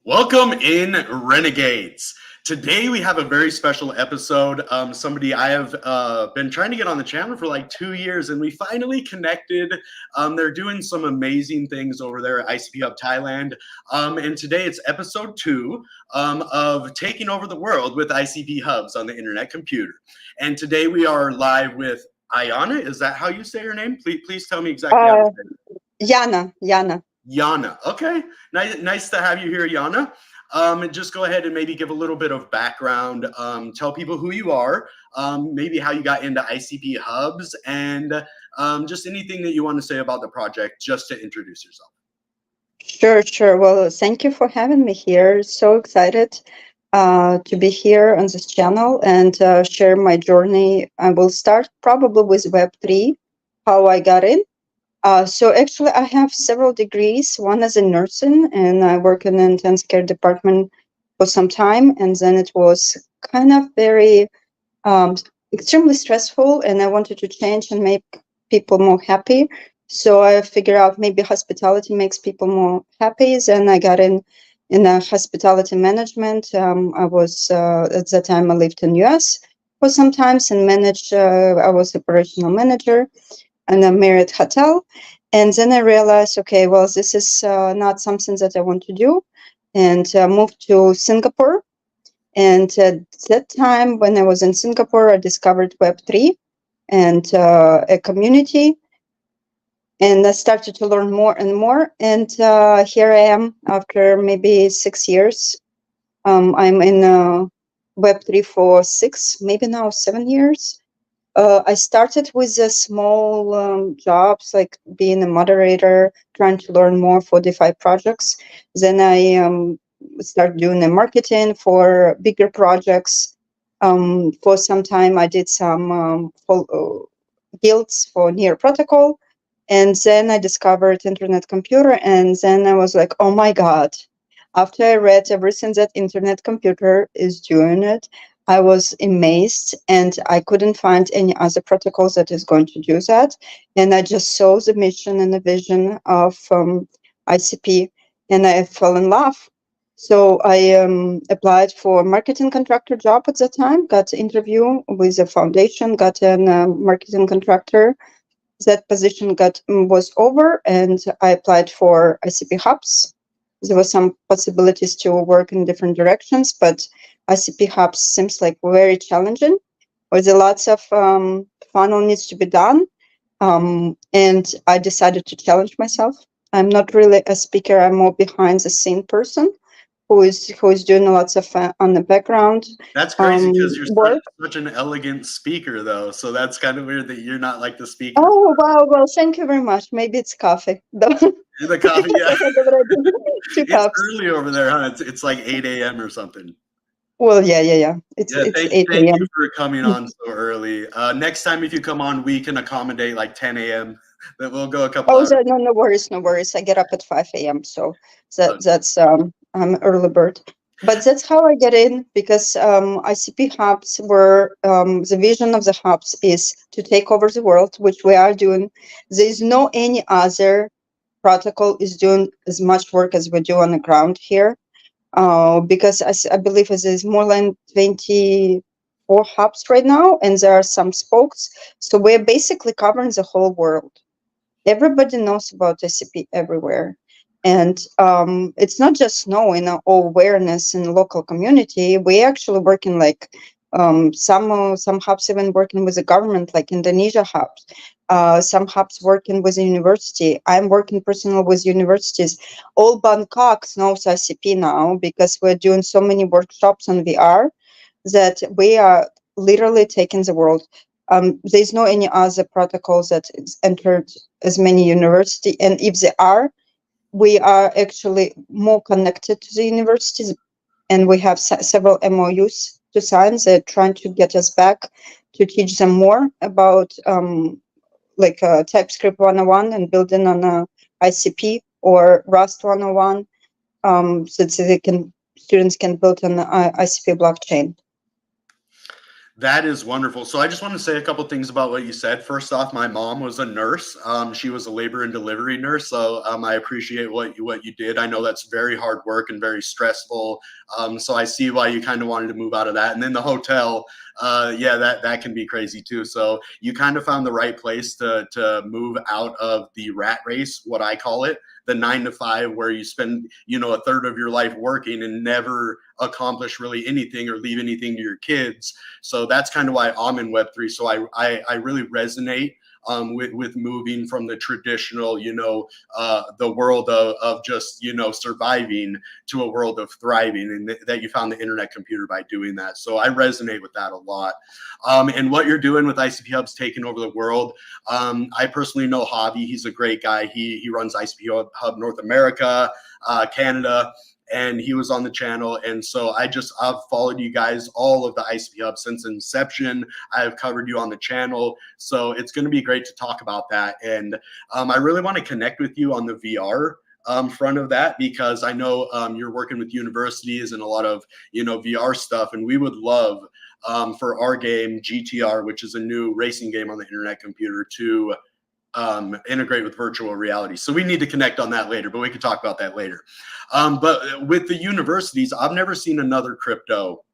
Welcome in, Renegades. Today we have a very special episode. Somebody I have been trying to get on the channel for like 2 years, and we finally connected. They're doing some amazing things over there at ICP.HUBS Thailand. And today it's episode 2 of Taking Over the World with ICP.HUBS on the Internet Computer. And today we are live with Yana. Is that how you say your name? Please tell me exactly how to say it. Yana. Yana. Okay. Nice to have you here, Yana. Just go ahead and maybe give a little bit of background. Tell people who you are, maybe how you got into ICP.HUBS, and just anything that you want to say about the project, just to introduce yourself. Sure. Well, thank you for having me here. So excited to be here on this channel and share my journey. I will start probably with Web3, how I got in. So actually, I have several degrees. One is in nursing, and I work in an intensive care department for some time. And then it was kind of very extremely stressful, and I wanted to change and make people more happy. So I figured out maybe hospitality makes people more happy. Then I got in hospitality management. I was at that time I lived in US for some times and managed. I was operational manager in a Marriott hotel. And then I realized, okay, well, this is not something that I want to do, and moved to Singapore. And at that time, when I was in Singapore, I discovered Web3 and a community. And I started to learn more and more. And here I am after maybe 6 years. I'm in Web3 for 6, maybe now 7 years. I started with small jobs, like being a moderator, trying to learn more for DeFi projects. Then I started doing the marketing for bigger projects. For some time, I did some guilds for Near Protocol. And then I discovered Internet Computer. And then I was like, oh my God. After I read everything that Internet Computer is doing it, I was amazed, and I couldn't find any other protocols that is going to do that. And I just saw the mission and the vision of ICP, and I fell in love. So I applied for a marketing contractor job at the time, got an interview with a foundation, got a marketing contractor. That position was over, and I applied for ICP.HUBS. There were some possibilities to work in different directions, but ICP.HUBS seems like very challenging, with lots of funnel needs to be done. And I decided to challenge myself. I'm not really a speaker. I'm more behind the scene person who is doing lots of on the background. That's crazy because you're such an elegant speaker, though. So that's kind of weird that you're not like the speaker. Oh, wow. Well, thank you very much. Maybe it's coffee. The coffee, yeah. It's early over there, huh? It's like 8 a.m. or something. Well, yeah. It's 8 a.m. Thank you for coming on so early. Next time, if you come on, we can accommodate like 10 a.m. That we'll go a couple hours. No worries. I get up at 5 a.m. So that's I'm early bird. But that's how I get in, because ICP.HUBS were the vision of the hubs is to take over the world, which we are doing. There is no any other protocol is doing as much work as we do on the ground here. Because I believe there's more than 24 hubs right now, and there are some spokes. So we're basically covering the whole world. Everybody knows about ICP everywhere. And it's not just knowing or awareness in the local community. We actually working like some hubs even working with the government, like Indonesia hubs. Some hubs working with a university. I'm working personally with universities. All Bangkok knows ICP now, because we're doing so many workshops on VR that we are literally taking the world. There's no any other protocols that is entered as many universities, and if they are, we are actually more connected to the universities, and we have several MOUs to sign. They're trying to get us back to teach them more about TypeScript 101 and building on a ICP or Rust 101, so that students can build on the ICP blockchain. That is wonderful. So I just want to say a couple things about what you said. First off, my mom was a nurse. She was a labor and delivery nurse. So I appreciate what you did. I know that's very hard work and very stressful. So I see why you kind of wanted to move out of that. And then the hotel, yeah, that can be crazy too. So you kind of found the right place to move out of the rat race, what I call it, the 9 to 5, where you spend, a third of your life working and never accomplish really anything or leave anything to your kids. So that's kind of why I'm in Web3. So I really resonate with moving from the traditional, the world of just, surviving to a world of thriving, and that you found the internet computer by doing that. So I resonate with that a lot. And what you're doing with ICP.HUBS taking over the world, I personally know Javi. He's a great guy. He runs ICP.HUB North America, Canada, and he was on the channel. And so I've followed you guys, all of the ICP.HUB since inception. I've covered you on the channel. So it's going to be great to talk about that. And I really want to connect with you on the VR front of that, because I know you're working with universities and a lot of, VR stuff. And we would love for our game, GTR, which is a new racing game on the internet computer, to integrate with virtual reality. So we need to connect on that later, but we can talk about that later. But with the universities, I've never seen another crypto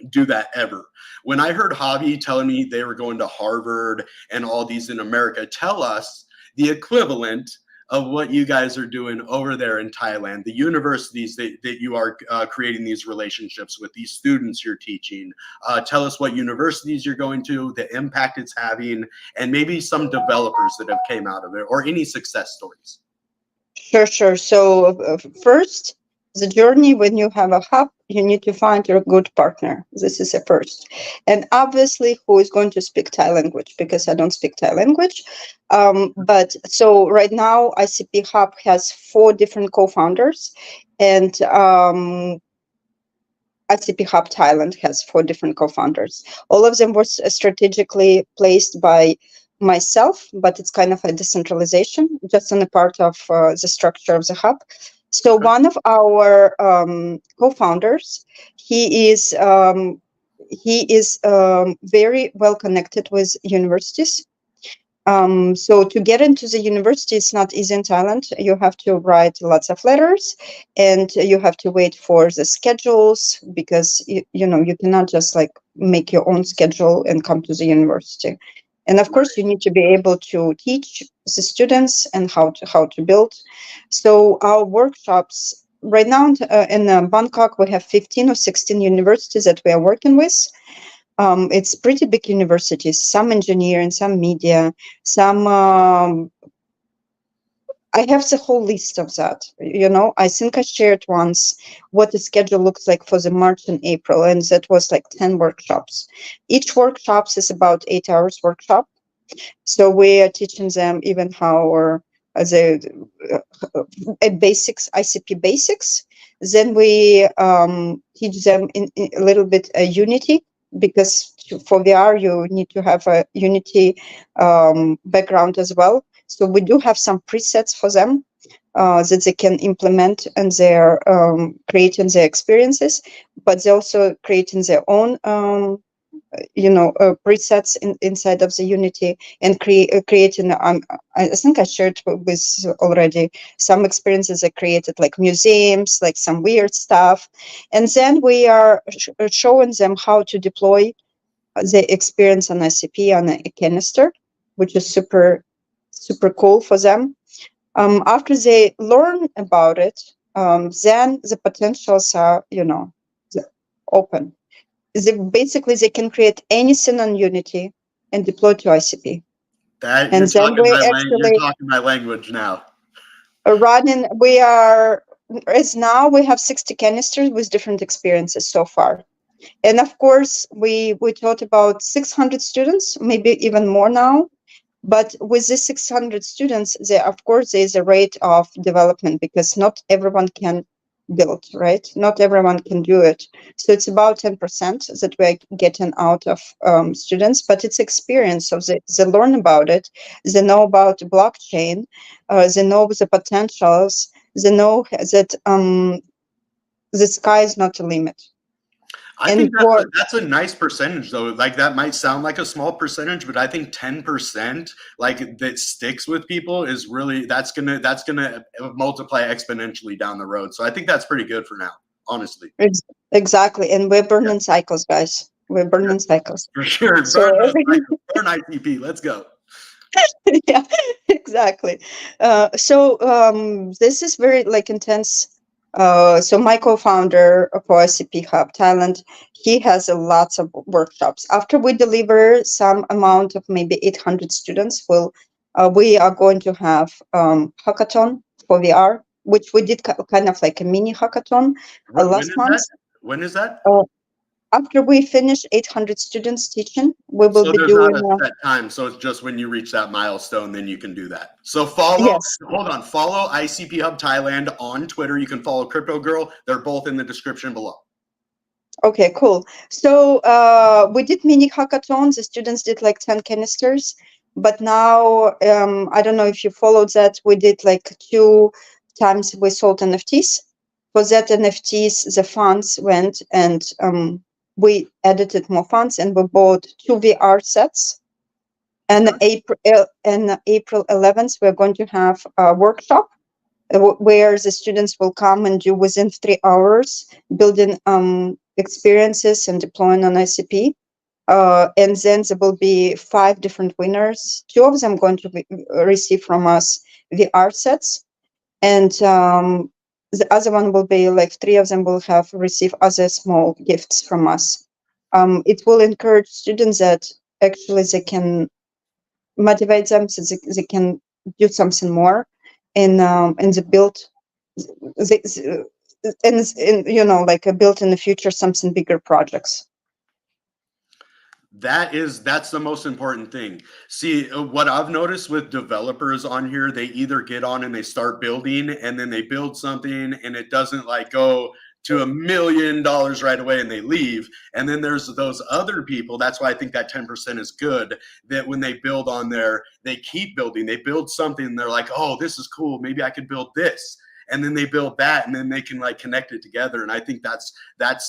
do that ever. When I heard Javi telling me they were going to Harvard and all these in America, tell us the equivalent of what you guys are doing over there in Thailand, the universities that you are creating these relationships with, these students you're teaching. Tell us what universities you're going to, the impact it's having, and maybe some developers that have came out of it, or any success stories. Sure. So first, the journey, when you have a hub, you need to find your good partner. This is a first. And obviously, who is going to speak Thai language, because I don't speak Thai language. But so right now, ICP.HUB has 4 different co-founders, and ICP.HUB Thailand has 4 different co-founders. All of them were strategically placed by myself, but it's kind of a decentralization, just on the part of the structure of the hub. So one of our co-founders, he is very well connected with universities. So to get into the university, it's not easy in Thailand. You have to write lots of letters, and you have to wait for the schedules, because you cannot just like make your own schedule and come to the university. And of course, you need to be able to teach the students and how to build. So our workshops right now in Bangkok, we have 15 or 16 universities that we are working with. It's pretty big universities, some engineering, some media, some I have the whole list of that. I think I shared once what the schedule looks like for the March and April, and that was like 10 workshops. Each workshop is about 8 hours workshop. So we are teaching them even how the basics, ICP basics. Then we teach them in a little bit Unity, because for VR, you need to have a Unity background as well. So we do have some presets for them that they can implement, and they're creating their experiences, but they're also creating their own presets inside of the Unity, and creating. I think I shared with already some experiences I created, like museums, like some weird stuff, and then we are showing them how to deploy the experience on ICP on a canister, which is super cool for them. After they learn about it, then the potentials are open. They can create anything on Unity and deploy to ICP. You're talking my language now. Now we have 60 canisters with different experiences so far. And of course, we taught about 600 students, maybe even more now. But with the 600 students, of course, there is a rate of development, because not everyone can build, right? Not everyone can do it. So it's about 10% that we're getting out of students, but it's experience. So they learn about it. They know about blockchain. They know the potentials. They know that the sky is not the limit. I And think for that's a nice percentage though. Like that might sound like a small percentage, but I think 10% like that sticks with people is really that's gonna multiply exponentially down the road. So I think that's pretty good for now, honestly. exactly, and we're Yeah, burning cycles, guys. We're burning cycles. for sure. So Burn those cycles, burn ICP. Let's go. yeah, exactly. This is very like intense. So my co-founder for ICP Hub Thailand, he has lots of workshops. After we deliver some amount of maybe 800 students, we are going to have hackathon for VR, which we did kind of like a mini hackathon When last is month. that? When is that? Uh, After we finish 800 students teaching, we will So be there's not doing a set time. So it's just when you reach that milestone, then you can do that. So yes. follow ICP Hub Thailand on Twitter. You can follow Crypto Girl. They're both in the description below. Okay, cool. So we did mini hackathons. The students did like 10 canisters, but now I don't know if you followed that. We did like 2 times we sold NFTs. For that NFTs, the funds went and we edited more funds and we bought 2 VR sets. And April 11th, we're going to have a workshop where the students will come and do within 3 hours building experiences and deploying on ICP. And then there will be 5 different winners. 2 of them going to receive from us VR sets, and the other one will be like 3 of them will have receive other small gifts from us. It will encourage students that actually they can motivate them so they can do something more in the build and you know like a build in the future something bigger projects. That's the most important thing. See, what I've noticed with developers on here, they either get on and they start building and then they build something and it doesn't like go to $1 million right away and they leave. And then there's those other people. That's why I think that 10% is good, that when they build on there, they keep building. They build something and they're like, oh, this is cool. Maybe I could build this. And then they build that and then they can like connect it together. And I think that's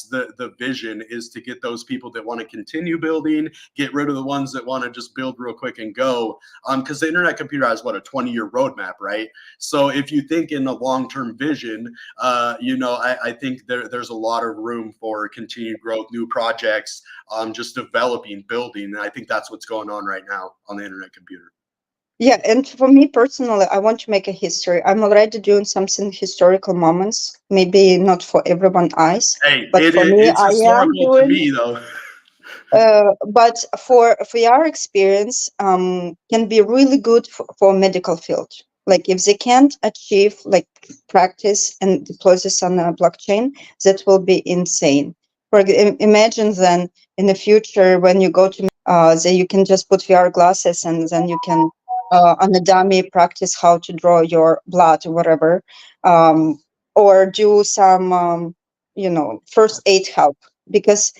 the vision, is to get those people that want to continue building, get rid of the ones that want to just build real quick and go. Because the internet computer has what, a 20-year roadmap, right? So if you think in a long-term vision, I think there's a lot of room for continued growth, new projects, just developing, building. And I think that's what's going on right now on the internet computer. Yeah, and for me personally, I want to make a history. I'm already doing something historical moments, maybe not for everyone's eyes, Hey, but for me, it's I am historical to doing. me, though. But for our experience, can be really good for medical field. Like if they can't achieve like practice and deploy this on a blockchain, that will be insane. Imagine then in the future when you go to that you can just put VR glasses and then you can on a dummy practice how to draw your blood or whatever, or do some first aid help because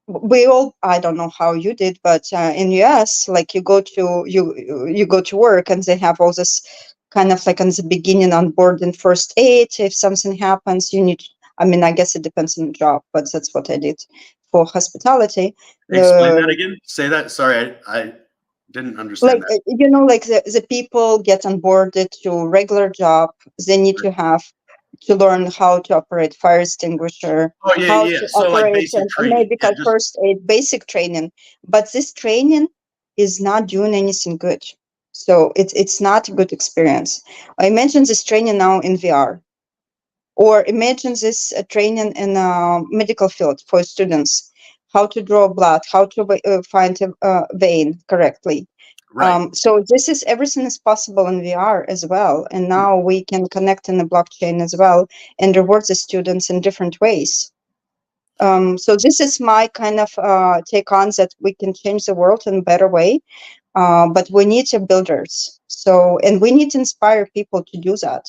we all, I don't know how you did, but in US like you go to work and they have all this kind of like on the beginning on board in first aid. If something happens you need, I mean I guess it depends on the job, but that's what I did for hospitality. Explain that again. Say that. Sorry, I didn't understand Like that. like the people get onboarded to regular job, they need to have to learn how to operate fire extinguisher, Oh yeah, how yeah. to So like operate basic a training. Yeah, medical just first aid, basic training. But this training is not doing anything good. So it's not a good experience. I imagine this training now in VR. Or imagine this training in a medical field for students, how to draw blood, how to find a vein correctly. right. So this is everything is possible in VR as well. And now we can connect in the blockchain as well and reward the students in different ways. So this is my kind of take on that we can change the world in a better way. But we need builders. So, and we need to inspire people to do that.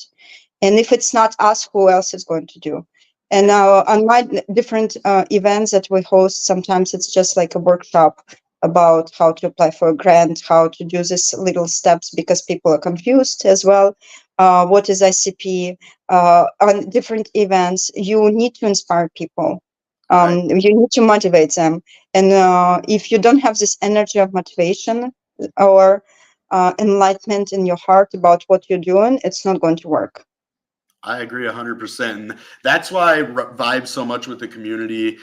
And if it's not us, who else is going to do? And on my different events that we host, sometimes it's just like a workshop about how to apply for a grant, how to do these little steps because people are confused as well. What is ICP? On different events, you need to inspire people. Right. You need to motivate them. And if you don't have this energy of motivation or enlightenment in your heart about what you're doing, it's not going to work. I agree 100%. And that's why I vibe so much with the community,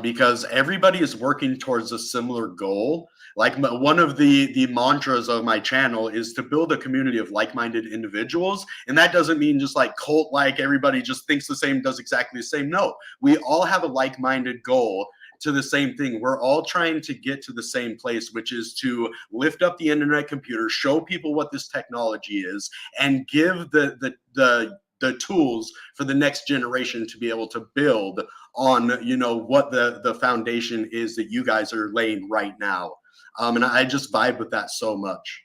because everybody is working towards a similar goal. Like one of the mantras of my channel is to build a community of like-minded individuals. And that doesn't mean just like cult-like everybody just thinks the same, does exactly the same. No, we all have a like-minded goal to the same thing. We're all trying to get to the same place, which is to lift up the internet computer, show people what this technology is, and give the tools for the next generation to be able to build on, you know, what the foundation is that you guys are laying right now. And I just vibe with that so much.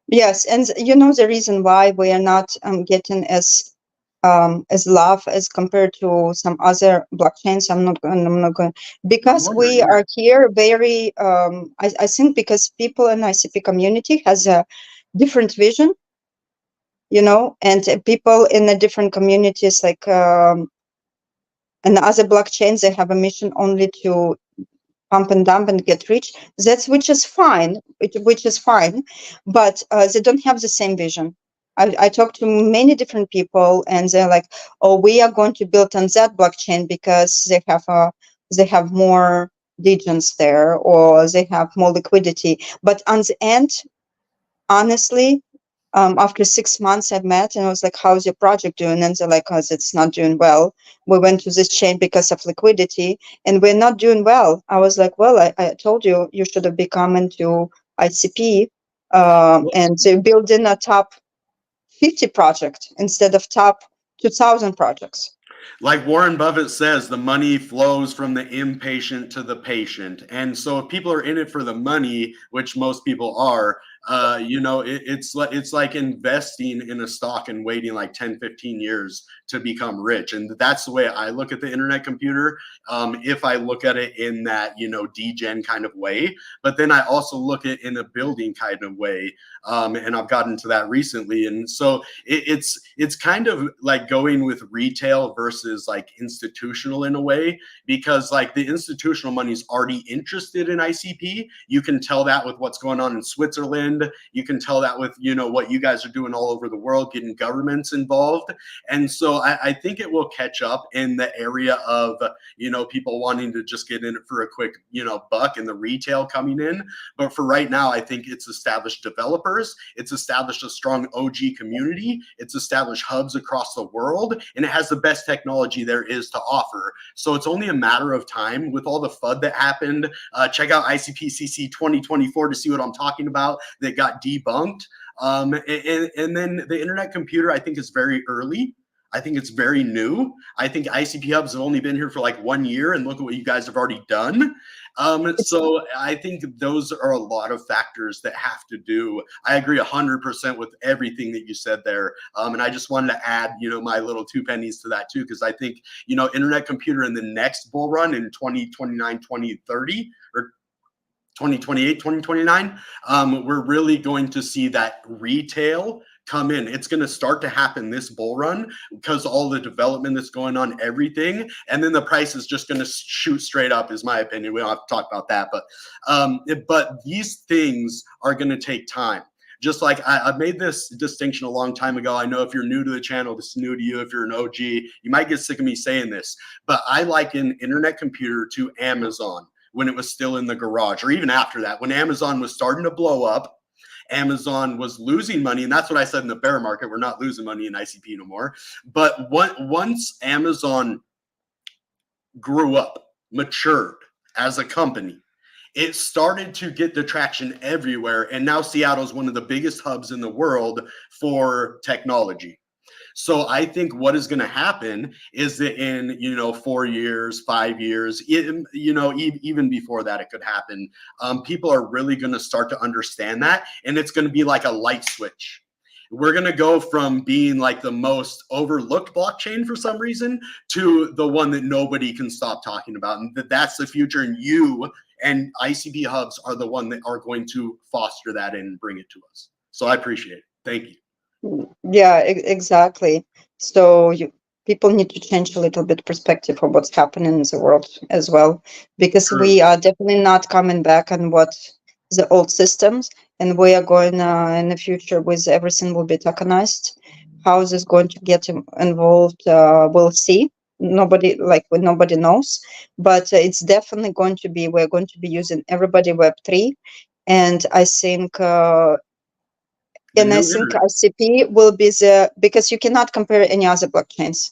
Yes, and you know the reason why we are not getting as love as compared to some other blockchains. I'm not going because we are here very. I think because people in ICP community has a different vision, you know, and people in the different communities like and other blockchains, they have a mission only to pump and dump and get rich. Which is fine, but they don't have the same vision. I talked to many different people, and they're like, "Oh, we are going to build on that blockchain because they have more Degens there, or they have more liquidity." But on the end, honestly, after 6 months I met and I was like, how's your project doing? And they're like, cause it's not doing well. We went to this chain because of liquidity and we're not doing well. I was like, well, I told you, you should have become into ICP and so building a top 50 project instead of top 2000 projects. Like Warren Buffett says, the money flows from the impatient to the patient. And so if people are in it for the money, which most people are, you know, it's like investing in a stock and waiting like 10, 15 years to become rich. And that's the way I look at the internet computer. If I look at it in that, you know, degen kind of way, but then I also look at it in a building kind of way. And I've gotten to that recently. And so it's kind of like going with retail versus like institutional in a way, because like the institutional money is already interested in ICP. You can tell that with what's going on in Switzerland. You can tell that with, you know, what you guys are doing all over the world, getting governments involved. And so I think it will catch up in the area of, you know, people wanting to just get in it for a quick, you know, buck, and the retail coming in. But for right now, I think it's established developers, it's established a strong OG community, it's established hubs across the world, and it has the best technology there is to offer. So it's only a matter of time with all the FUD that happened. Check out ICPCC 2024 to see what I'm talking about that got debunked. And then the internet computer, I think, is very early. I think it's very new. I think ICP Hubs have only been here for like 1 year, and look at what you guys have already done. So I think those are a lot of factors that have to do. I agree 100% with everything that you said there. And I just wanted to add, you know, my little 2 pennies to that too, because I think, you know, internet computer in the next bull run in 2029, 2030, or 2028, 2029, we're really going to see that retail come in. It's going to start to happen this bull run because all the development that's going on, everything, and then the price is just going to shoot straight up, is my opinion. We don't have to talk about that, but these things are going to take time. Just like I made this distinction a long time ago. I know if you're new to the channel, this is new to you. If you're an OG, you might get sick of me saying this, but I liken internet computer to Amazon when it was still in the garage, or even after that, when Amazon was starting to blow up. Amazon was losing money, and that's what I said in the bear market. We're not losing money in ICP no more. But once Amazon grew up, matured as a company, it started to get the traction everywhere. And now Seattle is one of the biggest hubs in the world for technology. So I think what is going to happen is that in, you know, 4 years, 5 years, you know, even before that, it could happen. People are really going to start to understand that, and it's going to be like a light switch. We're going to go from being like the most overlooked blockchain for some reason to the one that nobody can stop talking about, and that's the future. And you and ICP Hubs are the one that are going to foster that and bring it to us. So I appreciate it. Thank you. Yeah, exactly. So people need to change a little bit perspective of what's happening in the world as well, because True. we are definitely not coming back on what the old systems, and we are going in the future with everything will be tokenized. How is this going to get involved? We'll see. Nobody knows, but it's definitely going to be. We're going to be using everybody Web3, and I think. And I think ICP will be because you cannot compare any other blockchains.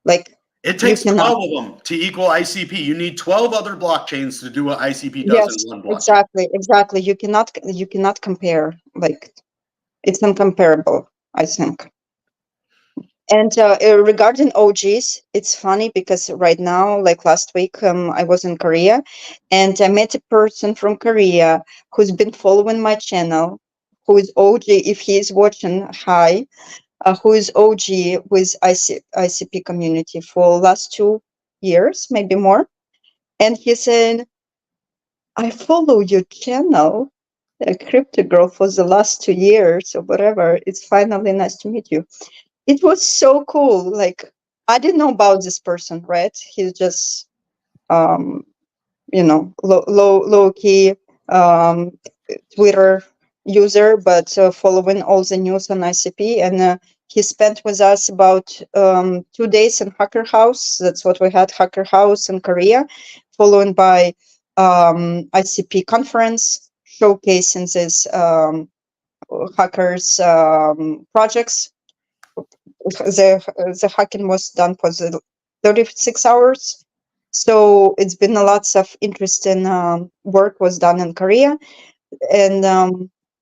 Like it takes 12 of them to equal ICP. You need 12 other blockchains to do what ICP does in one blockchain. Exactly. You cannot compare. Like it's incomparable, I think. And regarding OGs, it's funny because right now, like last week, I was in Korea, and I met a person from Korea who's been following my channel, who is OG. If he is watching, hi. Who is OG with ICP community for last 2 years, maybe more. And he said, I follow your channel, Crypto Girl, for the last 2 years or whatever. It's finally nice to meet you. It was so cool. Like, I didn't know about this person, right? He's just, low key Twitter user, but following all the news on ICP. And he spent with us about 2 days in Hacker House. That's what we had, Hacker House in Korea, followed by ICP conference, showcasing these hackers projects. The hacking was done for the 36 hours. So it's been a lots of interesting work was done in Korea. And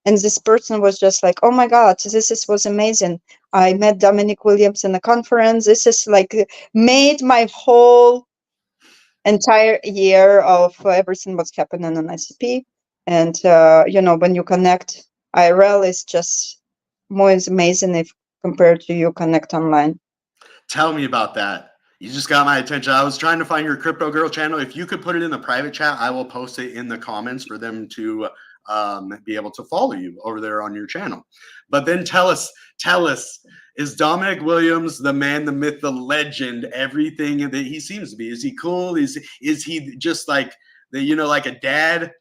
this person was just like, oh my God, was amazing. I met Dominic Williams in a conference. This is like made my whole entire year of everything what's happening on ICP. And, when you connect IRL, it's just more amazing if compared to you connect online. Tell me about that. You just got my attention. I was trying to find your Crypto Girl channel. If you could put it in the private chat, I will post it in the comments for them to be able to follow you over there on your channel. But then tell us, is Dominic Williams the man, the myth, the legend, everything that he seems to be? Is he cool? Is he just like like a dad?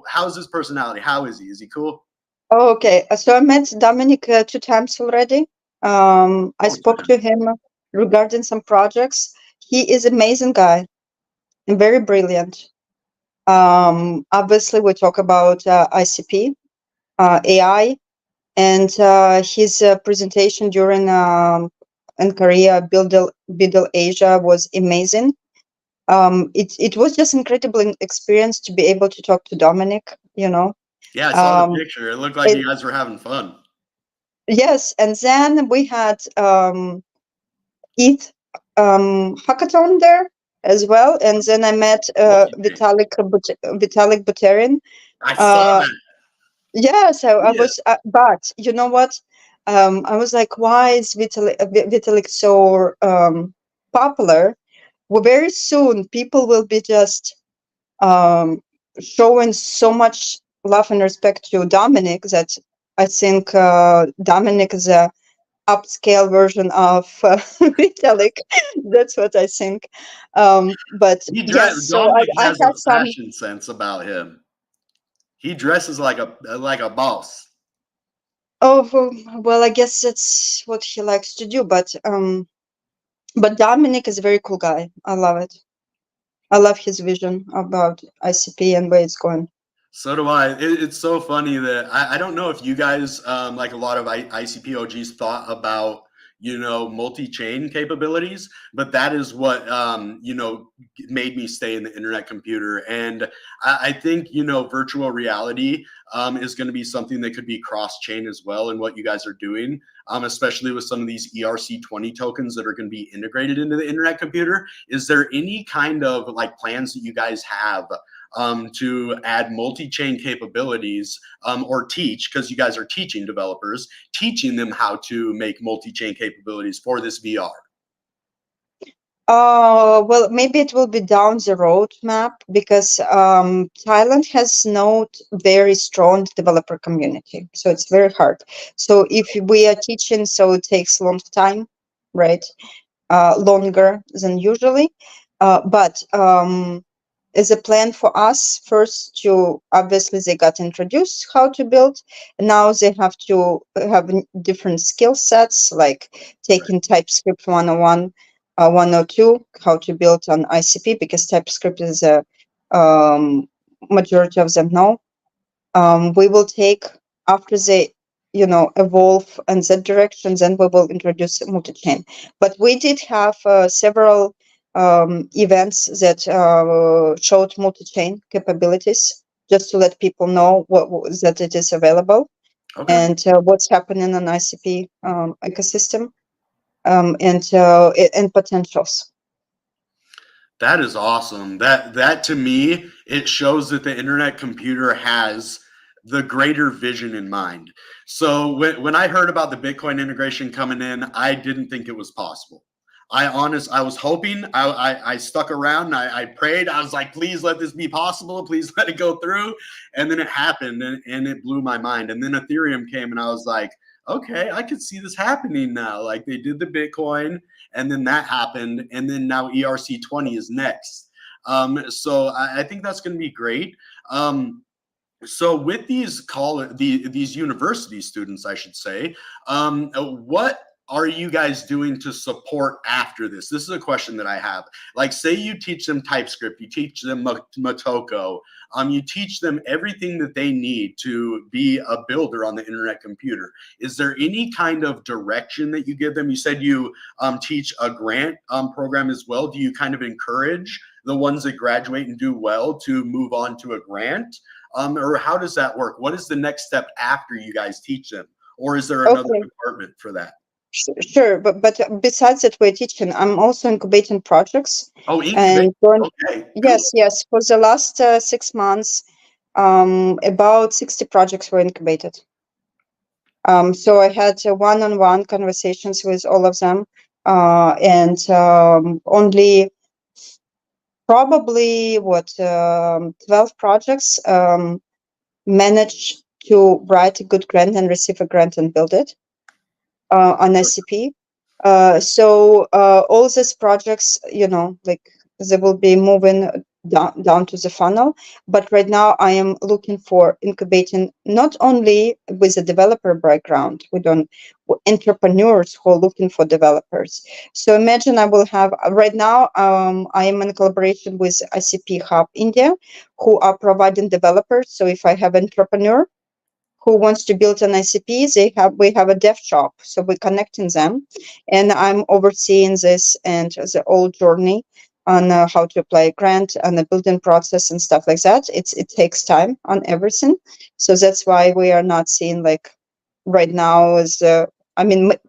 How's his personality? How is he? Is he cool? Oh, okay. So I met Dominic 2 times already. I spoke to him regarding some projects. He is an amazing guy and very brilliant. Obviously, we talk about ICP, AI, and his presentation during in Korea, Build Asia was amazing. It was just incredible experience to be able to talk to Dominic. Yeah, I saw the picture. It looked like you guys were having fun. Yes, and then we had ETH hackathon there as well, and then I met Vitalik Buterin. I saw that. Yeah, so I was, but you know what? I was like, why is Vitalik so popular? Well, very soon people will be just showing so much love and respect to Dominic that I think Dominic is a upscale version of Vitalik. That's what I think. But yes, so Dominic I has had a some fashion sense about him. He dresses like a boss. Oh, well, I guess that's what he likes to do. But Dominic is a very cool guy. I love it. I love his vision about ICP and where it's going. So do I. It's so funny that I don't know if you guys, like a lot of ICP OGs, thought about multi-chain capabilities, but that is what made me stay in the internet computer. And I think virtual reality is going to be something that could be cross-chain as well, and what you guys are doing, especially with some of these ERC20 tokens that are going to be integrated into the internet computer. Is there any kind of like plans that you guys have to add multi-chain capabilities or teach, because you guys are teaching developers, teaching them how to make multi-chain capabilities for this VR? Well, maybe it will be down the roadmap because Thailand has no very strong developer community, so it's very hard. So if we are teaching, so it takes a long time right? Longer than usually. But as a plan for us, first to obviously they got introduced how to build. Now they have to have different skill sets, like taking TypeScript 101, 102, how to build on ICP, because TypeScript is a majority of them know. We will take after they evolve in that direction, then we will introduce multi-chain. But we did have several events that showed multi-chain capabilities, just to let people know that it is available. Okay. And what's happening on ICP ecosystem, and potentials. That is awesome. That to me, it shows that the internet computer has the greater vision in mind. So when I heard about the Bitcoin integration coming in, I didn't think it was possible. I was hoping. I stuck around. I prayed. I was like, please let this be possible. Please let it go through. And then it happened, and it blew my mind. And then Ethereum came, and I was like, okay, I could see this happening now. Like they did the Bitcoin, and then that happened, and then now ERC20 is next. So I think that's going to be great. So with these these university students, I should say, what are you guys doing to support after this? This is a question that I have. Like, say you teach them TypeScript, you teach them Motoko, you teach them everything that they need to be a builder on the internet computer. Is there any kind of direction that you give them? You said you teach a grant program as well. Do you kind of encourage the ones that graduate and do well to move on to a grant? Or how does that work? What is the next step after you guys teach them? Or is there another department for that? Sure, but besides that, we're teaching. I'm also incubating projects. Oh, incubation. Okay. Yes, yes. For the last 6 months, about 60 projects were incubated. So I had one-on-one conversations with all of them, and only probably 12 projects managed to write a good grant and receive a grant and build it on ICP. So all these projects, like they will be moving down to the funnel. But right now I am looking for incubating not only with a developer background, entrepreneurs who are looking for developers. So imagine I will have right now, I am in collaboration with ICP.HUBS India, who are providing developers. So if I have entrepreneur who wants to build an ICP, we have a dev shop, so we're connecting them, and I'm overseeing this and the whole journey on how to apply a grant and the building process and stuff like that. It takes time on everything, so that's why we are not seeing like right now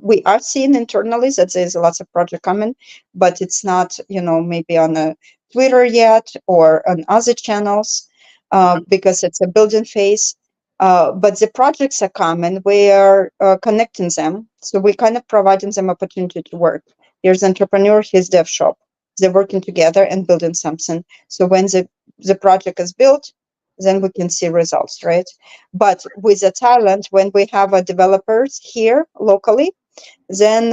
we are seeing internally that there's lots of project coming, but it's not maybe on a Twitter yet or on other channels because it's a building phase. But the projects are coming, we are connecting them. So we're kind of providing them opportunity to work. Here's entrepreneur, here's dev shop. They're working together and building something. So when the project is built, then we can see results, right? But with the Thailand, when we have developers here locally, then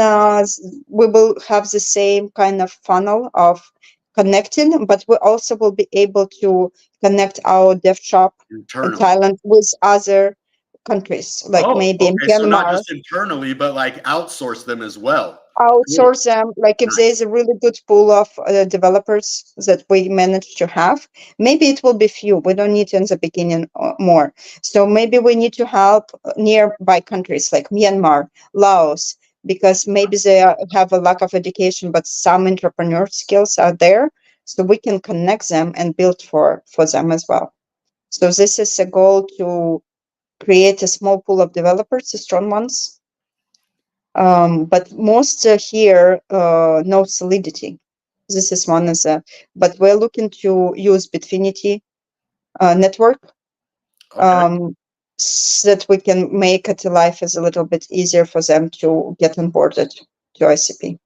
we will have the same kind of funnel of connecting, but we also will be able to connect our dev shop in Thailand with other countries, like maybe okay. Myanmar. So not just internally, but like outsource them as well. Outsource them, like if there's a really good pool of developers that we manage to have, maybe it will be few. We don't need in the beginning more. So maybe we need to help nearby countries like Myanmar, Laos, because maybe they have a lack of education, but some entrepreneur skills are there. So we can connect them and build for them as well. So this is a goal to create a small pool of developers, the strong ones. But most here no solidity. This is one of the, but we're looking to use Bitfinity network so that we can make it life is a little bit easier for them to get onboarded to ICP.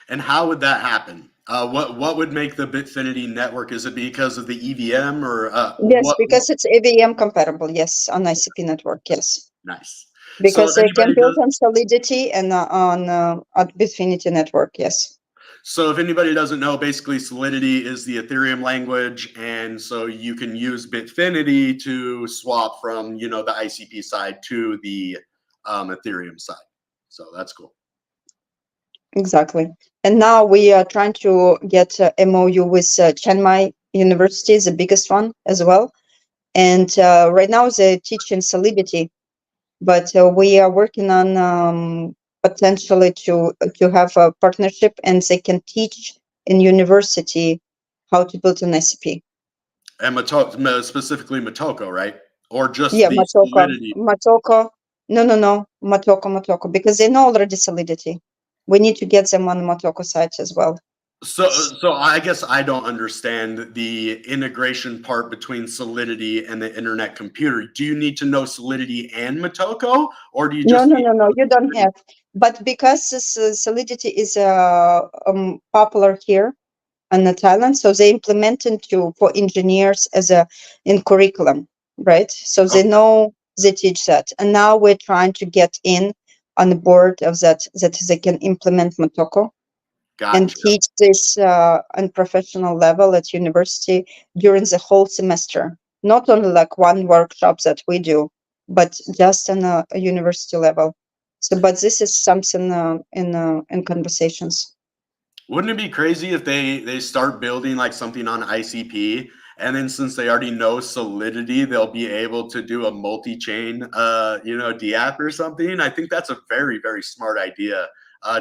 And how would that happen? What would make the Bitfinity network? Is it because of the EVM or yes, because it's EVM compatible, yes, on ICP network, yes. Nice. So Because if they can anybody build does, on Solidity and on Bitfinity network. Yes. so if anybody doesn't know, basically Solidity is the Ethereum language, and so you can use Bitfinity to swap from the ICP side to the Ethereum side. So that's cool. Exactly. And now we are trying to get a MOU with Chiang Mai University, the biggest one as well. And right now they teach in Solidity, but we are working on potentially to have a partnership, and they can teach in university how to build an ICP. And specifically Motoko, right? Or just Yeah, the Solidity. Motoko. No, Motoko, because they know already Solidity. We need to get them on the Motoko site as well. So I guess I don't understand the integration part between Solidity and the internet computer. Do you need to know Solidity and Motoko, or do you just need to No, know you don't Solidity? have. But because this, Solidity is popular here in Thailand, so they implement it for engineers as a in curriculum, right? So they Okay, know they teach that, and now we're trying to get in on the board of that they can implement Motoko and gotcha. teach this on professional level at university during the whole semester. Not only like one workshop that we do, but just on a university level. So, but this is something in conversations. Wouldn't it be crazy if they start building like something on ICP, and then since they already know Solidity, they'll be able to do a multi-chain DApp or something? I think that's a very, very smart idea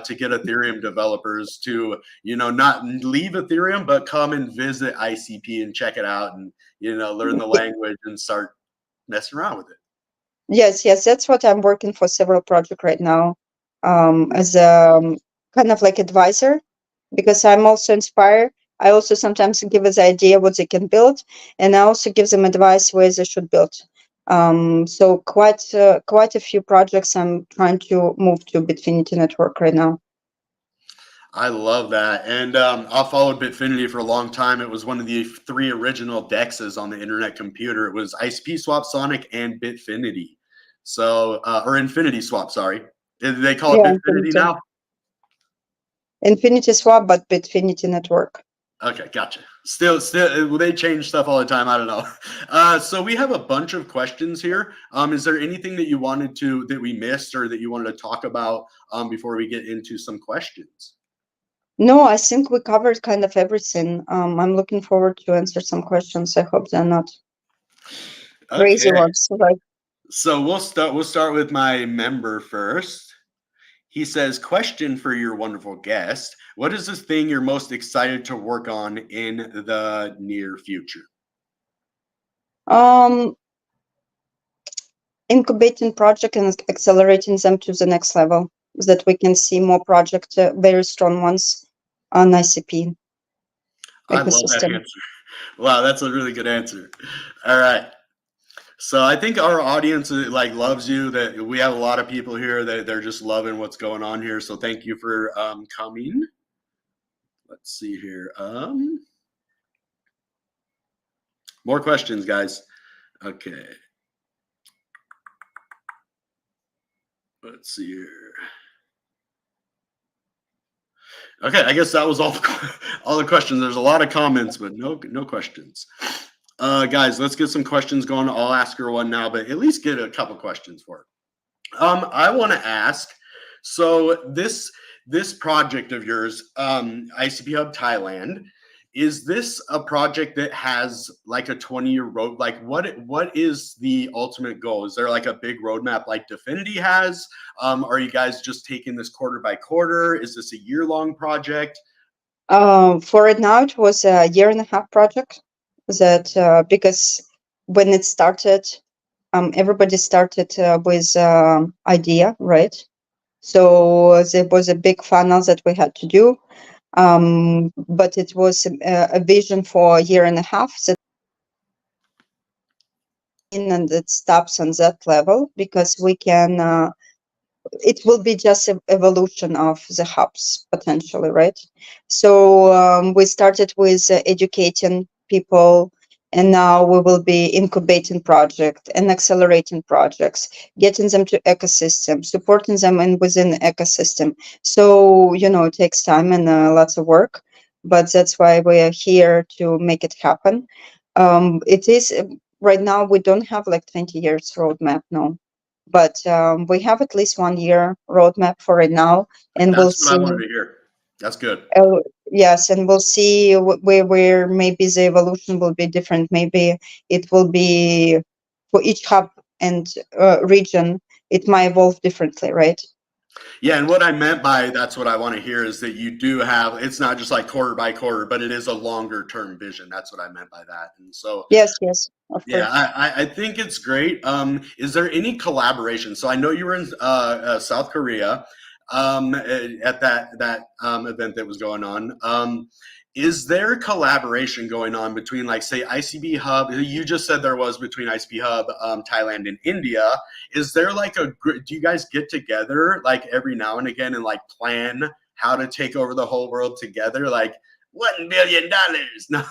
to get Ethereum developers to not leave Ethereum but come and visit ICP and check it out and learn the language and start messing around with it. Yes, that's what I'm working for several projects right now, as a kind of like advisor, because I'm also inspired. I also sometimes give us idea what they can build, and I also give them advice where they should build. So quite a few projects I'm trying to move to Bitfinity network right now. I love that. And I followed Bitfinity for a long time. It was one of the 3 original dexes on the internet computer. It was ICPSWAP, Toniq, and Bitfinity. So, or Infinity Swap, sorry. They call it Yeah, Bitfinity now? Infinity Swap, but Bitfinity network. Okay, gotcha. Still, they change stuff all the time. I don't know. So we have a bunch of questions here. Is there anything that you wanted that we missed or that you wanted to talk about before we get into some questions? No, I think we covered kind of everything. I'm looking forward to answer some questions. I hope they're not crazy Okay. ones. Like, So we'll start with my member first. He says, question for your wonderful guest. What is this thing you're most excited to work on in the near future? incubating project and accelerating them to the next level, so that we can see more project, very strong ones on ICP I love that ecosystem. answer. Wow, that's a really good answer. All right. So I think our audience loves you. That we have a lot of people here that they're just loving what's going on here. So thank you for coming. Let's see here. More questions, guys. Okay. Let's see here. Okay, I guess that was all the questions. There's a lot of comments, but no questions. Guys, let's get some questions going. I'll ask her one now, but at least get a couple questions for her. I want to ask. So this project of yours, ICP.HUB Thailand, is this a project that has like a 20-year road? Like, what is the ultimate goal? Is there like a big roadmap like Definity has? Are you guys just taking this quarter by quarter? Is this a year-long project? For right now, it was a 1.5-year project. That because when it started, everybody started with idea, right? So there was a big funnel that we had to do, but it was a vision for a 1.5 years. That and it stops on that level, because we can. It will be just an evolution of the hubs potentially, right? So we started with educating people And now we will be incubating projects and accelerating projects, getting them to ecosystem, supporting them in within the ecosystem. So, it takes time and lots of work, but that's why we are here to make it happen. It is right now, we don't have like 20 years roadmap, no, but we have at least 1 year roadmap for right now, and we'll That's what I see. wanted to hear. That's good. Yes, and we'll see where maybe the evolution will be different. Maybe it will be for each hub and region, it might evolve differently, right? Yeah, and what I meant by that's what I want to hear is that you do have, it's not just like quarter by quarter, but it is a longer term vision. That's what I meant by that. And so, Yes, of yeah, course. I think it's great. Is there any collaboration? So I know you were in South Korea at that event that was going on. Is there collaboration going on between, like, say, ICP Hub? You just said there was between ICP Hub, Thailand, and India. Is there like do you guys get together like every now and again and like plan how to take over the whole world together? Like $1 billion? No.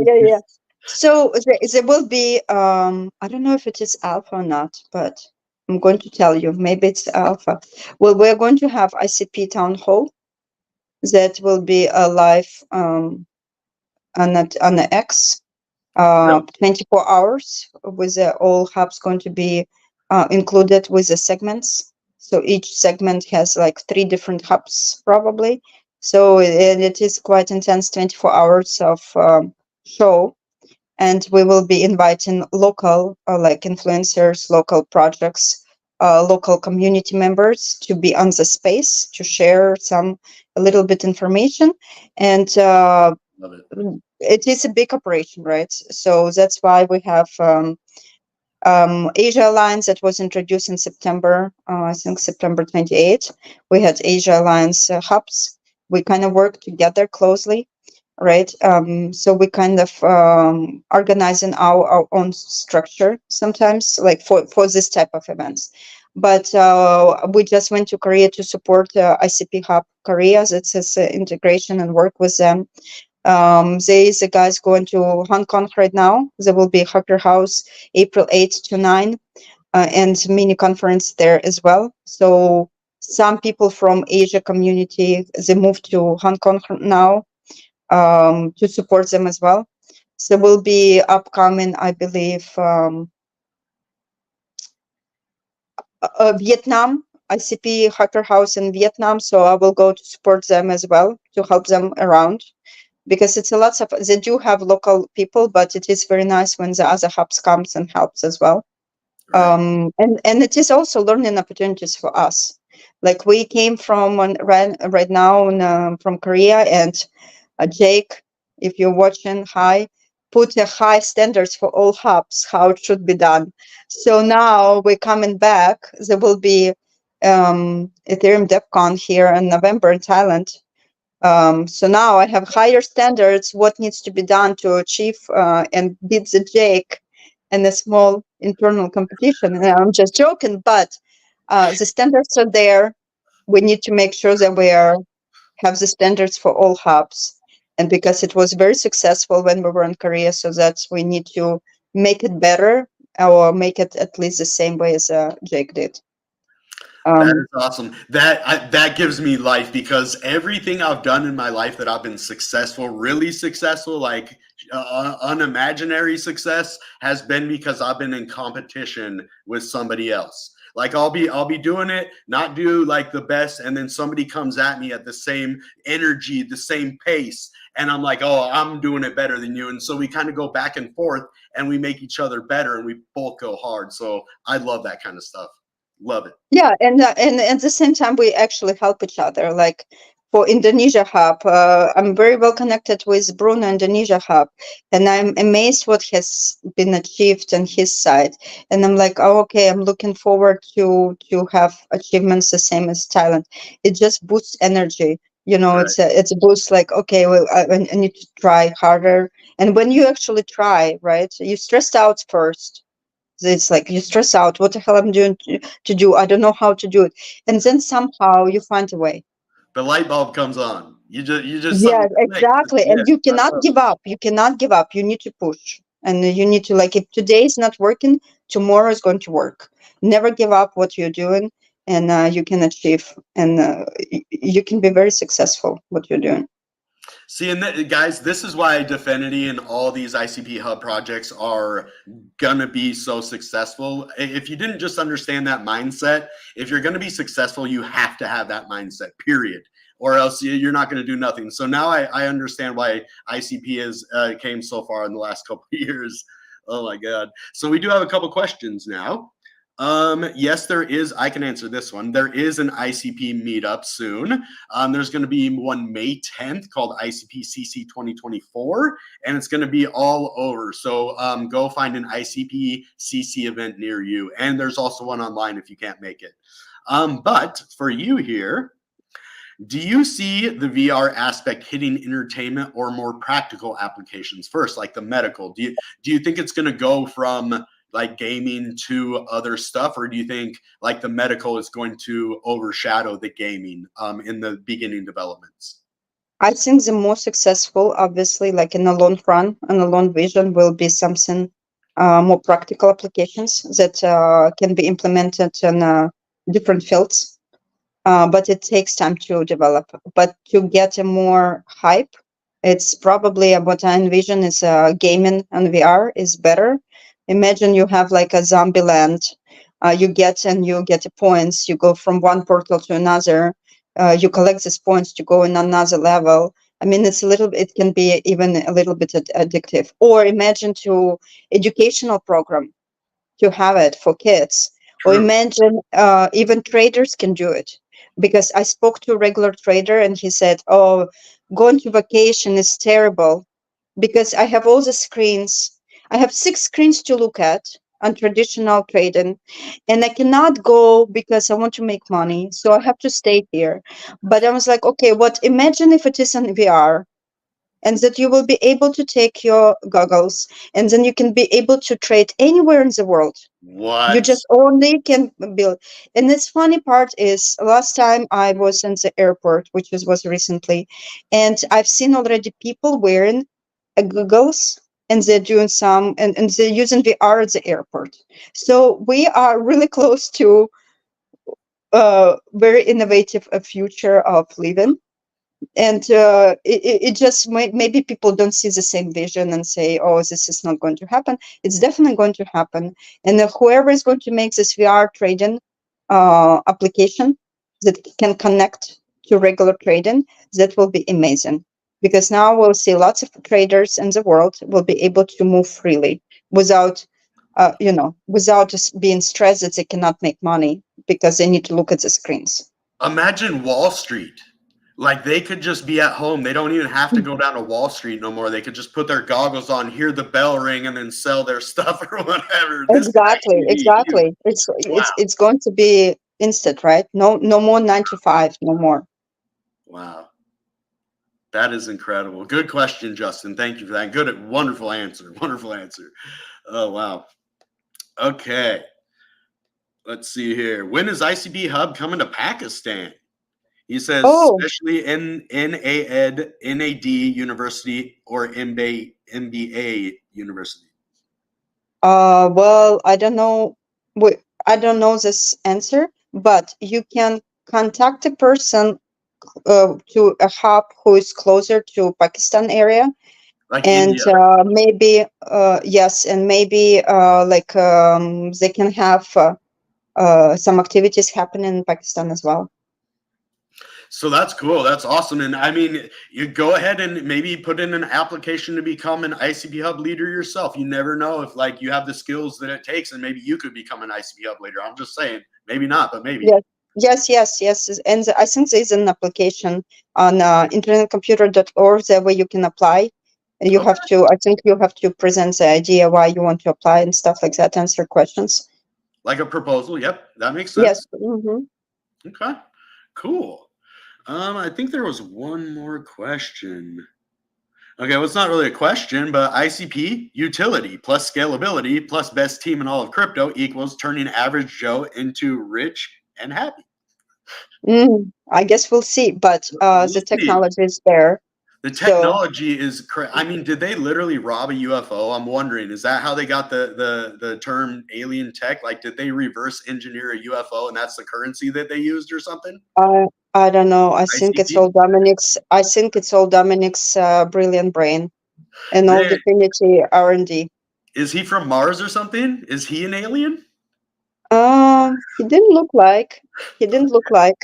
Yeah. So there will be, I don't know if it is alpha or not, but I'm going to tell you, maybe it's alpha. Well, we're going to have ICP town hall that will be a live on the X, 24 hours with all hubs going to be included with the segments. So each segment has like 3 different hubs probably. So it is quite intense 24 hours of show. And we will be inviting local like influencers, local projects, local community members to be on the space to share a little bit information. And Love it. it is a big operation, right? So that's why we have Asia Alliance that was introduced in September, I think September 28th. We had Asia Alliance hubs. We kind of work together closely, right? So we kind of organizing our own structure sometimes, like for this type of events. But we just went to Korea to support ICP Hub Korea. That's its integration and work with them. There is a guys going to Hong Kong right now. There will be Hacker House April 8th to 9 and mini conference there as well. So some people from Asia community, they moved to Hong Kong now to support them as well. So will be upcoming, I believe, Vietnam, ICP Hacker House in Vietnam. So I will go to support them as well to help them around. Because it's a lot of, they do have local people, but it is very nice when the other hubs comes and helps as well. Right. And it is also learning opportunities for us. Like we came from right now from Korea, and Jake, if you're watching, hi, put a high standards for all hubs, how it should be done. So now we're coming back. There will be Ethereum DevCon here in November in Thailand. So now I have higher standards, what needs to be done to achieve and beat the Jake in a small internal competition. And I'm just joking, but the standards are there. We need to make sure that have the standards for all hubs. And because it was very successful when we were in Korea, so that's we need to make it better or make it at least the same way as Jake did. That is awesome. That gives me life, because everything I've done in my life that I've been successful, really successful, like unimaginary success, has been because I've been in competition with somebody else. Like I'll be doing it, not do like the best, and then somebody comes at me at the same energy, the same pace, and I'm like, oh, I'm doing it better than you. And so we kind of go back and forth, and we make each other better, and we both go hard. So I love that kind of stuff. Love it. Yeah, and at the same time, we actually help each other. Like for Indonesia Hub, I'm very well connected with Bruno Indonesia Hub, and I'm amazed what has been achieved on his side. And I'm like, oh, okay, I'm looking forward to have achievements the same as Thailand. It just boosts energy. Right. It's a boost. Like, okay, well, I need to try harder. And when you actually try, right, you stressed out first. It's like you stress out. What the hell I'm doing to do? I don't know how to do it, and then somehow you find a way. The light bulb comes on. You just Yeah, something clicks. exactly. Yeah, And you I cannot love give up. You cannot give up. You need to push. And you need to, like, if today is not working, tomorrow is going to work. Never give up what you're doing, and you can achieve, and you can be very successful what you're doing. See, and guys, this is why Definity and all these ICP Hub projects are gonna be so successful. If you didn't just understand that mindset, if you're gonna be successful, you have to have that mindset, period, or else you're not gonna do nothing. So now I understand why ICP has came so far in the last couple of years. Oh my God. So we do have a couple questions now. Yes, there is. I can answer this one. There is an ICP meetup soon. There's going to be one May 10th called ICPCC 2024, and it's going to be all over. So go find an ICPCC event near you. And there's also one online if you can't make it. But for you here, do you see the VR aspect hitting entertainment or more practical applications first, like the medical? Do you think it's going to go from like gaming to other stuff, or do you think like the medical is going to overshadow the gaming in the beginning developments? I think the most successful, obviously, like in the long run and the long vision, will be something more practical applications that can be implemented in different fields. But it takes time to develop. But to get a more hype, it's probably what I envision is gaming and VR is better. Imagine you have like a zombie land. You get points. You go from one portal to another. You collect these points to go in another level. I mean, it can be even a little bit addictive. Or imagine to educational program to have it for kids. Or True. imagine even traders can do it. Because I spoke to a regular trader and he said, "Oh, going to vacation is terrible because I have all the screens. I have 6 screens to look at on traditional trading, and I cannot go because I want to make money. So I have to stay here." But I was like, okay, what? Imagine if it is in VR and that you will be able to take your goggles and then you can be able to trade anywhere in the world. You What? just only can build. And this funny part is last time I was in the airport, which was recently, and I've seen already people wearing goggles and they're doing and they're using VR at the airport. So we are really close to very innovative future of living. And it just maybe people don't see the same vision and say, "Oh, this is not going to happen." It's definitely going to happen, and whoever is going to make this VR trading application that can connect to regular trading, that will be amazing, because now we'll see lots of traders in the world will be able to move freely without without just being stressed that they cannot make money because they need to look at the screens. Imagine Wall Street. Like they could just be at home. They don't even have to go down to Wall Street no more. They could just put their goggles on, hear the bell ring, and then sell their stuff or whatever. This could Exactly, actually be huge. exactly. It's Wow. it's going to be instant, right? No more 9 to 5, no more. Wow. That is incredible. Good question, Justin. Thank you for that. Good, wonderful answer. Wonderful answer. Oh, wow. Okay. Let's see here. When is ICP Hub coming to Pakistan? He says, Oh, especially in NAD University or MBA University. well, I don't know. I don't know this answer, but you can contact a person to a hub who is closer to Pakistan area, Like and India. maybe yes, and maybe they can have some activities happening in Pakistan as well. So that's cool. That's awesome. And I mean, you go ahead and maybe put in an application to become an ICP Hub leader yourself. You never know if like you have the skills that it takes, and maybe you could become an ICP Hub leader. I'm just saying, maybe not, but maybe. Yes. And I think there's an application on internetcomputer.org there where you can apply. And you Okay. have to, I think you have to present the idea why you want to apply and stuff like that, answer questions. Like a proposal. Yep, that makes Yes. sense. Okay, cool. I think there was one more question. Okay, well, it's not really a question, but ICP utility plus scalability plus best team in all of crypto equals turning average Joe into rich and happy. I guess we'll see, but We'll the see. technology is there. The So technology is I mean, did they literally rob a UFO? I'm wondering, is that how they got the term alien tech? Like, did they reverse engineer a UFO and that's the currency that they used or something? I don't know. I think it's ICP? all Dominic's. I think it's all Dominic's brilliant brain and all Rick, Definity R&D. is he from Mars or something? Is he an alien? He didn't look like. He didn't look like.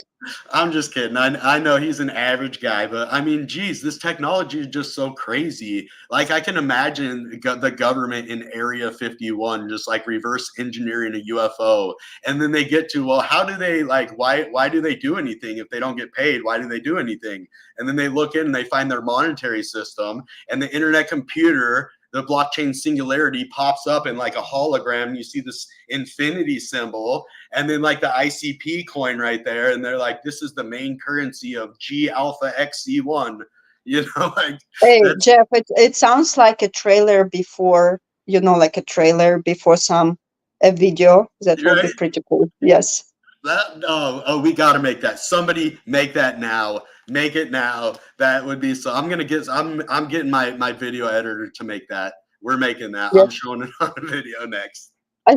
I'm just kidding. I know he's an average guy, but I mean, geez, this technology is just so crazy. Like, I can imagine the government in Area 51 just like reverse engineering a UFO, and then they get to, well, how do they why do they do anything if they don't get paid? Why do they do anything? And then they look in and they find their monetary system and the internet computer. The blockchain singularity pops up in like a hologram. You see this infinity symbol, and then like the ICP coin right there, and they're like, this is the main currency of G Alpha XC1. You know, like, Hey, that's Jeff, it sounds like a trailer before, like a trailer before a video. That will be right. pretty cool. Yes. Oh, we got to make that. Somebody make that now. Make it now. That would be so. I'm getting my video editor to make that. We're making that. Yes. I'm showing it on a video next.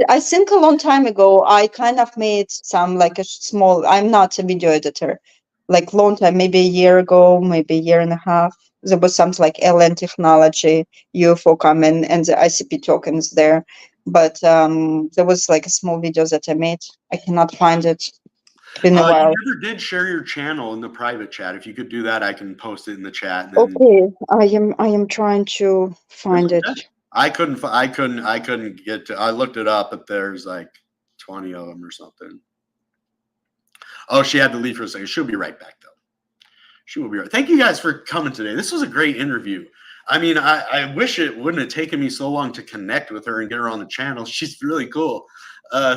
I think a long time ago, I kind of made some like a small, I'm not a video editor, like long time, maybe a year ago, maybe a year and a half. There was something like LN technology, UFO coming, and the ICP tokens there. But there was like a small video that I made. I cannot find it. It's been a You while. never did share your channel in the private chat. If you could do that, I can post it in the chat. And then Okay, I am trying to that's find it. okay. I couldn't get to. I looked it up, but there's like 20 of them or something. Oh, she had to leave for a second. She'll be right back though. She will be right. Thank you guys for coming today. This was a great interview. I mean, I wish it wouldn't have taken me so long to connect with her and get her on the channel. She's really cool.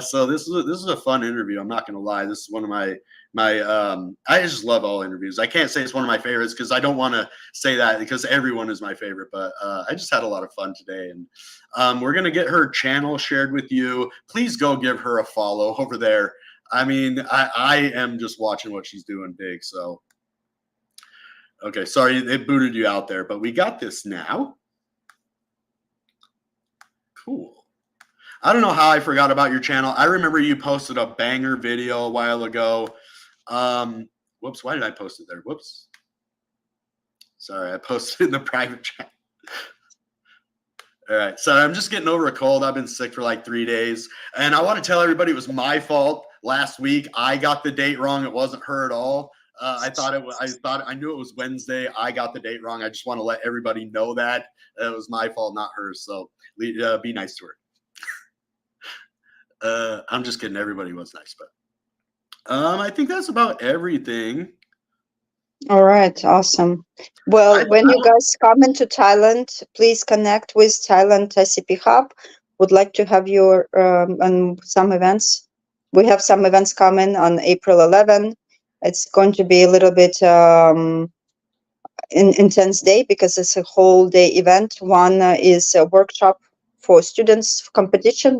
So this is a fun interview. I'm not gonna lie. This is one of my I just love all interviews. I can't say it's one of my favorites because I don't want to say that because everyone is my favorite. But I just had a lot of fun today, and we're gonna get her channel shared with you. Please go give her a follow over there. I mean, I am just watching what she's doing big. So. Okay, sorry, it booted you out there, but we got this now. Cool. I don't know how I forgot about your channel. I remember you posted a banger video a while ago. Whoops, why did I post it there? Whoops. Sorry, I posted it in the private chat. All right, so I'm just getting over a cold. I've been sick for like 3 days. And I want to tell everybody it was my fault last week. I got the date wrong. It wasn't her at all. I knew it was Wednesday. I got the date wrong. I just want to let everybody know that it was my fault, not hers. So be nice to her. I'm just kidding. Everybody was nice, but I think that's about everything. All right, awesome. Well, when you guys come into Thailand, please connect with Thailand ICP Hub. Would like to have you on some events. We have some events coming on April 11. It's going to be a little bit intense day because it's a whole day event. One is a workshop for students competition,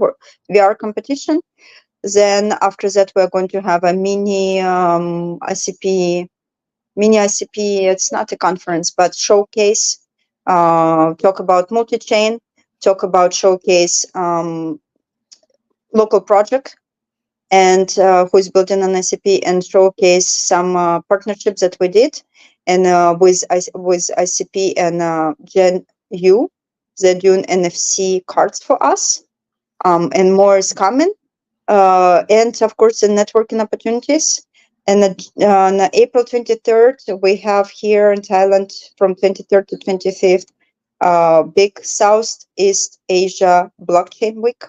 VR competition. Then after that, we're going to have a mini ICP. It's not a conference, but showcase, talk about multi-chain, talk about showcase local project and who is building an ICP and showcase some partnerships that we did and with ICP and Gen U, they're doing NFC cards for us and more is coming. And of course, the networking opportunities. And on April 23rd, we have here in Thailand from 23rd to 25th, big Southeast Asia Blockchain Week.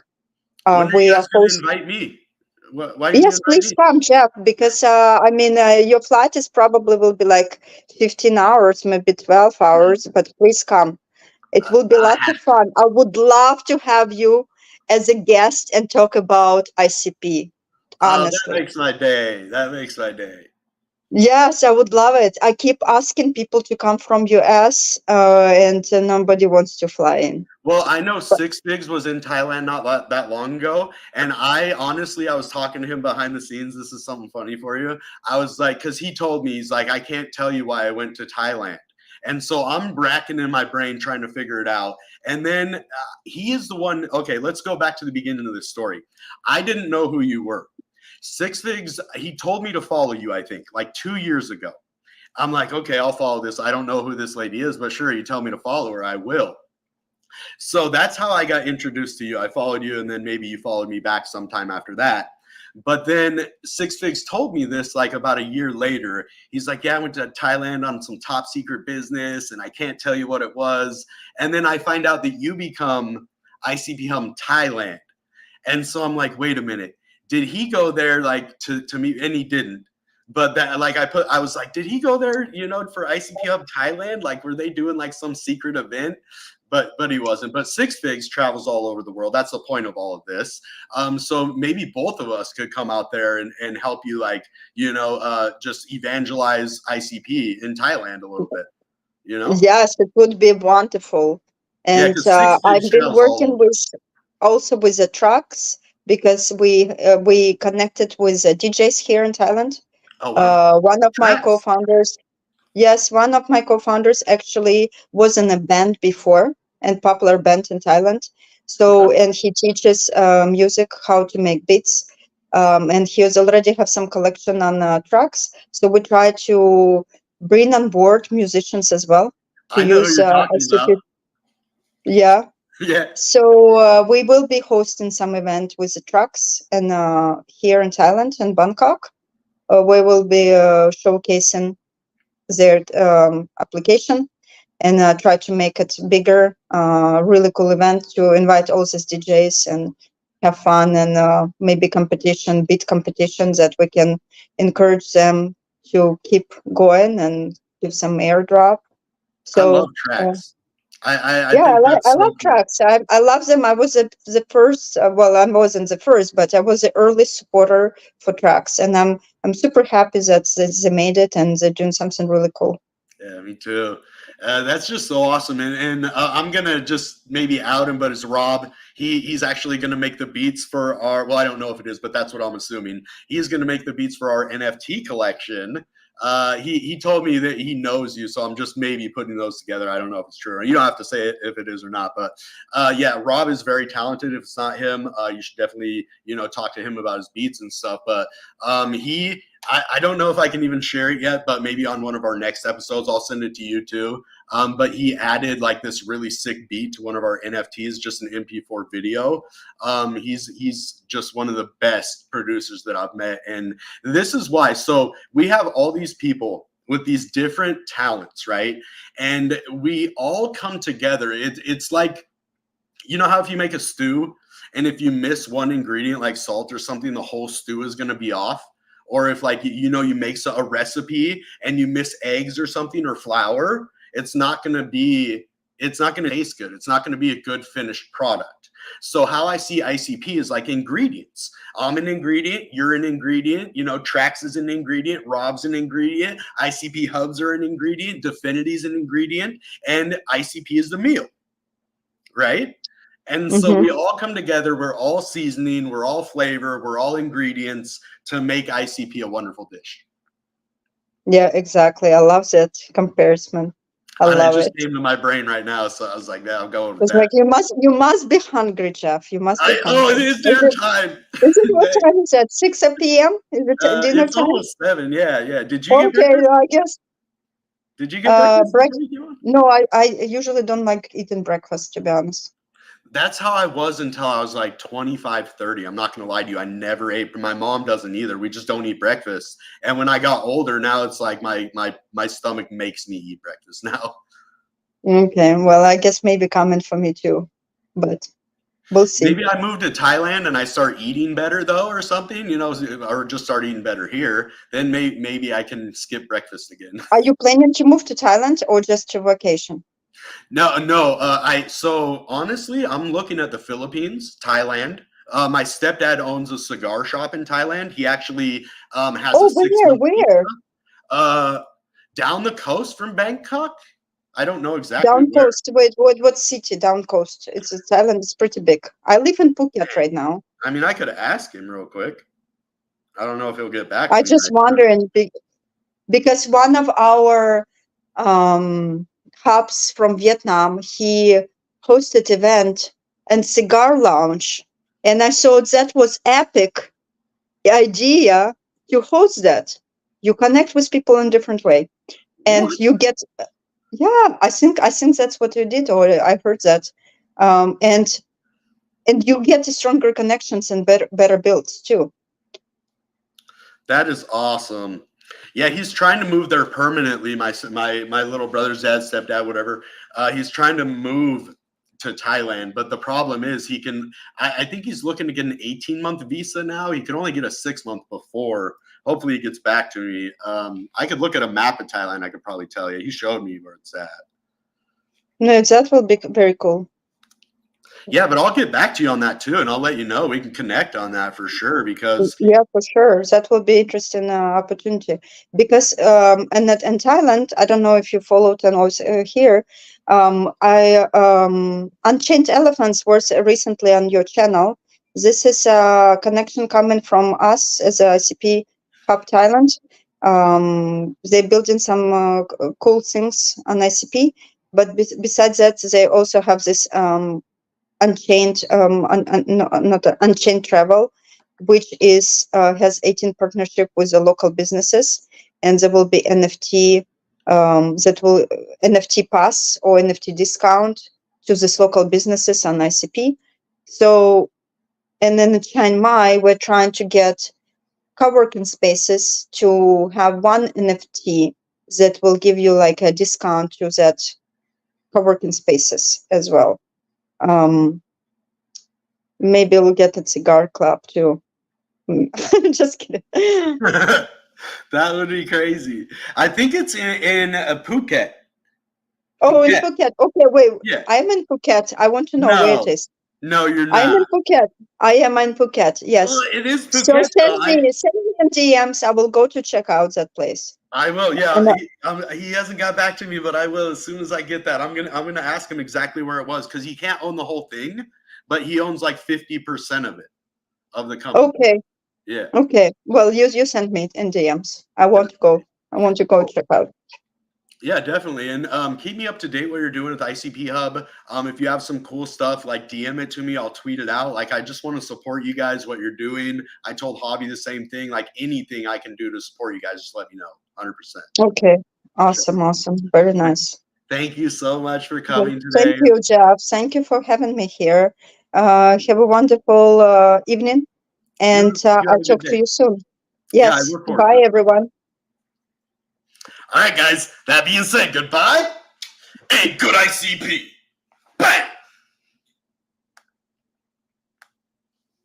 When are We you are guys going to hosting. invite me? Why didn't you Yes, invite please me? come, Jeff, because your flight is probably will be like 15 hours, maybe 12 hours, but please come. It will be lots of fun. I would love to have you as a guest and talk about ICP. Oh, that Honestly. makes my day. That makes my day. Yes, I would love it. I keep asking people to come from US, and nobody wants to fly in. Well, I know Six Figs was in Thailand not that long ago, and I was talking to him behind the scenes. This is something funny for you. I was like, because he told me, he's like, I can't tell you why I went to Thailand. And so I'm racking in my brain trying to figure it out. And then he is the one. Okay, let's go back to the beginning of this story. I didn't know who you were. Six Figs, he told me to follow you, I think, like 2 years ago. I'm like, okay, I'll follow this. I don't know who this lady is, but sure, you tell me to follow her, I will. So that's how I got introduced to you. I followed you, and then maybe you followed me back sometime after that. But then Six Figs told me this like about a year later. He's like, yeah, I went to Thailand on some top secret business, and I can't tell you what it was. And then I find out that you become ICP.HUBS Thailand. And so I'm like, wait a minute. Did he go there like to meet? And he didn't. But that, like, I was like, did he go there, for ICP.HUBS Thailand? Like, were they doing like some secret event? But he wasn't. But Six Figs travels all over the world. That's the point of all of this. So maybe both of us could come out there and help you, like, just evangelize ICP in Thailand a little bit. Yes, it would be wonderful. And I've been working also with the trucks, because we connected with DJs here in Thailand. Oh, wow. One of my co-founders, one of my co-founders actually was in a band before, and popular band in Thailand. So, and he teaches music, how to make beats. And he already have some collection on tracks. So we try to bring on board musicians as well to use ICP. Yeah. Yeah. So we will be hosting some event with the trucks and here in Thailand and Bangkok. We will be showcasing their application and try to make it bigger, really cool event to invite all these DJs and have fun, and maybe beat competitions that we can encourage them to keep going and give some airdrop. So I love tracks. I love tracks. I love them. I was the first. Well, I wasn't the first, but I was the early supporter for tracks, and I'm super happy that they made it and they're doing something really cool. Yeah, me too. That's just so awesome. And I'm gonna just maybe out him, but it's Rob. He's actually gonna make the beats for our. Well, I don't know if it is, but that's what I'm assuming. He's gonna make the beats for our NFT collection. He told me that he knows you, so I'm just maybe putting those together. I don't know if it's true. You don't have to say it if it is or not, but yeah, Rob is very talented. If it's not him, you should definitely talk to him about his beats and stuff. But I don't know if I can even share it yet, but maybe on one of our next episodes, I'll send it to you too. But he added like this really sick beat to one of our NFTs, just an MP4 video. He's just one of the best producers that I've met. And this is why. So we have all these people with these different talents, right? And we all come together. It's like, how if you make a stew and if you miss one ingredient like salt or something, the whole stew is going to be off. Or if like, you make a recipe and you miss eggs or something or flour, it's not going to taste good. It's not going to be a good finished product. So how I see ICP is like ingredients. I'm an ingredient. You're an ingredient. Trax is an ingredient. Rob's an ingredient. ICP.HUBS are an ingredient. Definity is an ingredient. And ICP is the meal, right? And so we all come together. We're all seasoning. We're all flavor. We're all ingredients to make ICP a wonderful dish. Yeah, exactly. I love that comparison. I just came to my brain right now, so I was like, "Yeah, I'm going with that." Like you must be hungry, Jeff. You must be hungry. Oh, it is dinner time. Is it what time is it? 6 p.m. Is it dinner it's time? Almost 7. Yeah. Did you get breakfast? I guess. Did you get breakfast? No, I usually don't like eating breakfast, to be honest. That's how I was until I was like 25, 30. I'm not going to lie to you. I never ate. My mom doesn't either. We just don't eat breakfast. And when I got older, now it's like my stomach makes me eat breakfast now. Okay. Well, I guess maybe coming for me too, but we'll see. Maybe I moved to Thailand and I start eating better though, or something, or just start eating better here. Then maybe I can skip breakfast again. Are you planning to move to Thailand or just to vacation? No. So honestly, I'm looking at the Philippines, Thailand. My stepdad owns a cigar shop in Thailand. He actually has a 6-month visa, down the coast from Bangkok. I don't know exactly. Down coast. Wait, what city? Down coast. It's Thailand. It's pretty big. I live in Phuket right now. I mean, I could ask him real quick. I don't know if he'll get back. I just wondering because one of our Hubs from Vietnam. He hosted event and cigar lounge, and I thought that was epic idea to host that. You connect with people in a different way, and What? you get. Yeah, I think that's what you did, or I heard that, and you get stronger connections and better builds too. That is awesome. Yeah, he's trying to move there permanently. My little brother's dad, stepdad, whatever. He's trying to move to Thailand, but the problem is he can. I think he's looking to get an 18-month visa now. He could only get a 6-month before. Hopefully, he gets back to me. I could look at a map of Thailand. I could probably tell you. He showed me where it's at. No, that will be very cool. Yeah, but I'll get back to you on that too, and I'll let you know. We can connect on that for sure because yeah, for sure, that will be interesting opportunity because and in Thailand, I don't know if you followed and also here, Unchained Elephants was recently on your channel. This is a connection coming from us as a ICP.HUBS Thailand. They're building some cool things on ICP, but besides that, they also have this Unchained, not Unchained Travel, which is has 18 partnership with the local businesses, and there will be NFT NFT pass or NFT discount to this local businesses on ICP. So, and then in Chiang Mai, we're trying to get co-working spaces to have one NFT that will give you like a discount to that co-working spaces as well. Maybe we'll get a cigar club too. Just kidding. that would be crazy. I think it's in Phuket. Oh, in Phuket. Okay, wait. Yeah. I'm in Phuket. I want to know where it is. No, you're not. I'm in Phuket. I am in Phuket. Yes. Well, it is Phuket. So send me in DMs. I will go to check out that place. I will. Yeah, he hasn't got back to me, but I will as soon as I get that. I'm gonna ask him exactly where it was because he can't own the whole thing, but he owns like 50% of it of the company. Okay. Yeah. Okay. Well, you send me in DMs. I want to go. I want to go check out. Yeah, definitely. And keep me up to date what you're doing with ICP Hub. If you have some cool stuff, like DM it to me. I'll tweet it out. Like, I just want to support you guys, what you're doing. I told Hobby the same thing. Like, anything I can do to support you guys, just let me know. 100%. Okay. Awesome. Sure. Awesome. Very nice. Thank you so much for coming today. Thank you, Jeff. Thank you for having me here. Have a wonderful evening. And I'll talk to you soon. Yes. Yeah, bye, everyone. All right, guys. That being said, goodbye and good ICP. Bang!